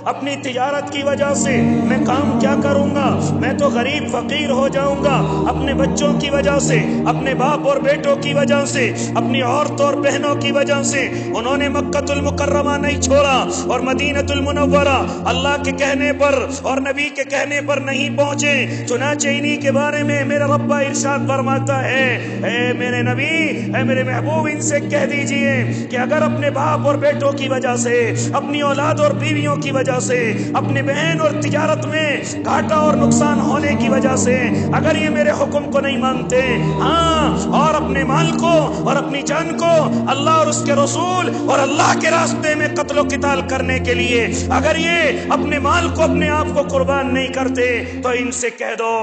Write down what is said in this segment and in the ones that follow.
اپنی تجارت کی وجہ سے میں کام کیا کروں گا؟ میں تو غریب فقیر ہو جاؤں گا۔ اپنے بچوں کی وجہ سے، اپنے باپ اور بیٹوں کی وجہ سے، اپنی عورتوں اور بہنوں کی وجہ سے انہوں نے مکہ المکرمہ نہیں چھوڑا اور مدینہ المنورہ اللہ کے کہنے پر اور نبی کے کہنے پر نہیں پہنچے۔ چنانچہ انہی کے بارے میں میرا رب ارشاد فرماتا ہے، اے میرے نبی، اے میرے محبوب، ان سے کہہ دیجئے کہ اگر اپنے باپ اور بیٹوں کی وجہ سے، اپنی اولاد اور بیویوں کی وجہ سے، اپنے بہن اور تجارت میں گھاٹا اور نقصان ہونے کی وجہ سے اگر یہ میرے حکم کو نہیں مانتے، ہاں، اور اپنے مال کو اور اپنی جان کو اللہ اور اس کے رسول اور اللہ کے راستے میں قتل و قتال کرنے کے لیے اگر یہ اپنے مال کو، اپنے آپ کو قربان نہیں کرتے، تو ان سے کہہ دو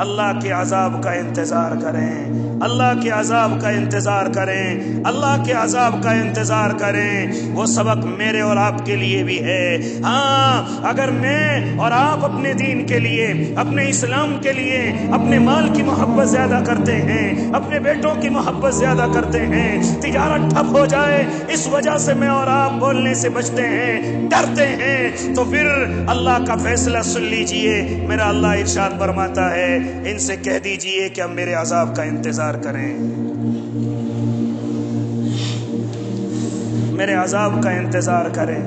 اللہ کے عذاب کا انتظار کریں، اللہ کے عذاب کا انتظار کریں، اللہ کے عذاب کا انتظار کریں۔ وہ سبق میرے اور آپ کے لیے بھی ہے۔ ہاں، اگر میں اور آپ اپنے دین کے لیے، اپنے اسلام کے لیے اپنے مال کی محبت زیادہ کرتے ہیں، اپنے بیٹوں کی محبت زیادہ کرتے ہیں، تجارت ٹھپ ہو جائے اس وجہ سے میں اور آپ بولنے سے بچتے ہیں، ڈرتے ہیں، تو پھر اللہ کا فیصلہ سن لیجئے۔ میرا اللہ ارشاد فرماتا ہے، ان سے کہہ دیجئے کہ ہم میرے عذاب کا انتظار کریں، میرے عذاب کا انتظار کریں۔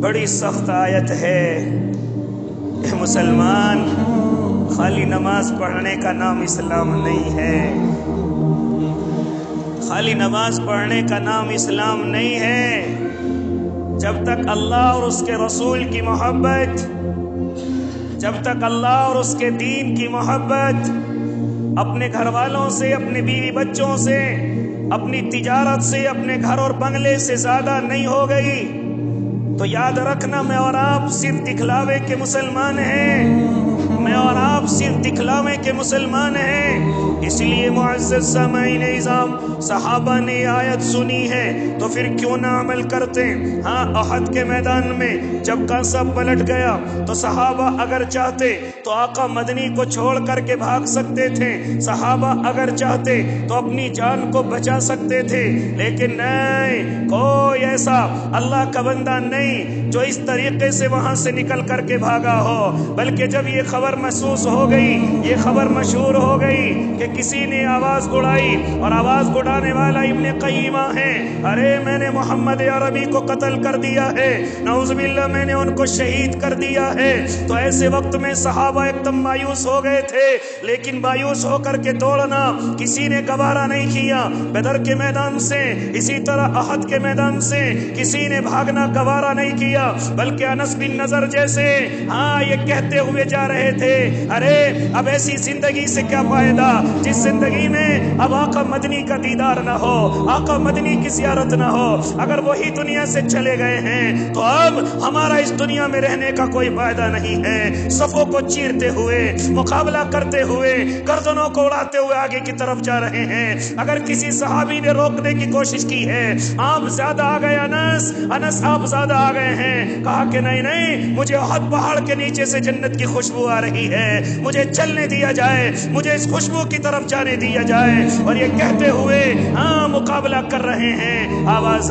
بڑی سخت آیت ہے۔ اے مسلمان، خالی نماز پڑھنے کا نام اسلام نہیں ہے، خالی نماز پڑھنے کا نام اسلام نہیں ہے۔ جب تک اللہ اور اس کے رسول کی محبت، جب تک اللہ اور اس کے دین کی محبت اپنے گھر والوں سے، اپنے بیوی بچوں سے، اپنی تجارت سے، اپنے گھر اور بنگلے سے زیادہ نہیں ہو گئی، تو یاد رکھنا میں اور آپ صرف دکھلاوے کے مسلمان ہیں، میں اور آپ صرف دکھلاوے کے مسلمان ہیں۔ اس لیے معزز سامعین اعظام، صحابہ نے آیت سنی ہے تو پھر کیوں نہ عمل کرتے؟ ہاں، احد کے میدان میں جب کعبہ پلٹ گیا تو صحابہ اگر چاہتے تو آقا مدنی کو چھوڑ کر کے بھاگ سکتے تھے، صحابہ اگر چاہتے تو اپنی جان کو بچا سکتے تھے، لیکن نہیں، کوئی ایسا اللہ کا بندہ نہیں جو اس طریقے سے وہاں سے نکل کر کے بھاگا ہو، بلکہ جب یہ خبر محسوس ہو گئی، یہ خبر مشہور ہو گئی کہ کسی نے آواز گڑائی، اور آواز گڑانے والا ابن قیمہ ہے، ارے میں نے محمد عربی کو قتل کر دیا ہے، نعوذ باللہ میں نے ان کو شہید کر دیا ہے، تو ایسے وقت میں صحابہ ایک دم مایوس ہو گئے تھے، لیکن مایوس ہو کر کے دوڑنا کسی نے گوارا نہیں کیا۔ بدر کے میدان سے، اسی طرح احد کے میدان سے کسی نے بھاگنا گوارا نہیں کیا، بلکہ انس بن نضر جیسے ہاں یہ کہتے ہوئے جا رہے تھے، ارے اب ایسی زندگی سے کیا فائدہ جس زندگی میں اب آقا مدنی کا دیدار نہ ہو، آقا مدنی کی زیارت نہ ہو، اگر وہی دنیا سے چلے گئے ہیں تو اب ہمارا اس دنیا میں رہنے کا کوئی فائدہ نہیں ہے۔ صفوں کو چیرتے ہوئے، مقابلہ کرتے ہوئے، گردنوں کو اڑاتے ہوئے آگے کی طرف جا رہے ہیں۔ اگر کسی صحابی نے روکنے کی کوشش کی ہے، آپ زیادہ آ گئے انس آپ زیادہ آ گئے ہیں، کہا کہ نہیں نہیں، مجھے احد پہاڑ کے نیچے سے جنت کی خوشبو آ رہی ہے، مجھے چلنے دیا جائے، مجھے اس خوشبو کی طرف جانے دیا جائے، اور یہ کہتے ہوئے ہاں مقابلہ کر رہے ہیں۔ آواز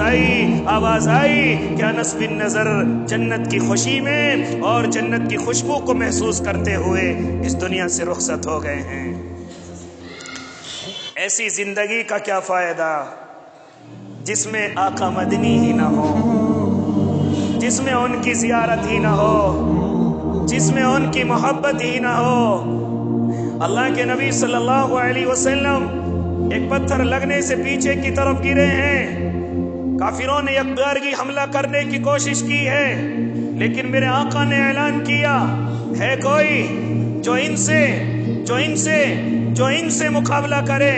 آئی کہ انس بن نضر جنت کی خوشی میں اور جنت کی خوشبو کو محسوس کرتے ہوئے اس دنیا سے رخصت ہو گئے ہیں۔ ایسی زندگی کا کیا فائدہ جس میں آقا مدنی ہی نہ ہو، جس میں ان کی زیارت ہی نہ ہو، جس میں ان کی محبت ہی نہ ہو۔ اللہ کے نبی صلی اللہ علیہ وسلم ایک پتھر لگنے سے پیچھے کی طرف گرے ہیں، کافروں نے یک بارگی حملہ کرنے کی کوشش کی ہے، لیکن میرے آقا نے اعلان کیا، ہے کوئی جو ان سے مقابلہ کرے،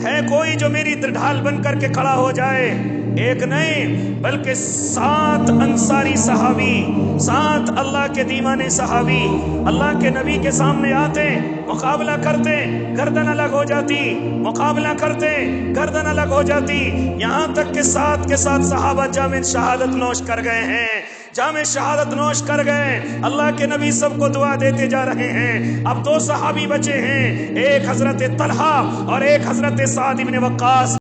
ہے کوئی جو میری ڈھال بن کر کے کھڑا ہو جائے؟ ایک نہیں بلکہ 7 انصاری صحابی، 7 اللہ کے دیوانے صحابی اللہ کے نبی کے سامنے آتے، مقابلہ کرتے، گردن الگ ہو جاتی، مقابلہ کرتے، گردن الگ ہو جاتی، یہاں تک کہ 7 کے 7 صحابہ جامع شہادت نوش کر گئے ہیں، جامع شہادت نوش کر گئے۔ اللہ کے نبی سب کو دعا دیتے جا رہے ہیں۔ اب 2 صحابی بچے ہیں، ایک حضرت طلحہ اور ایک حضرت سعد بن وقاص۔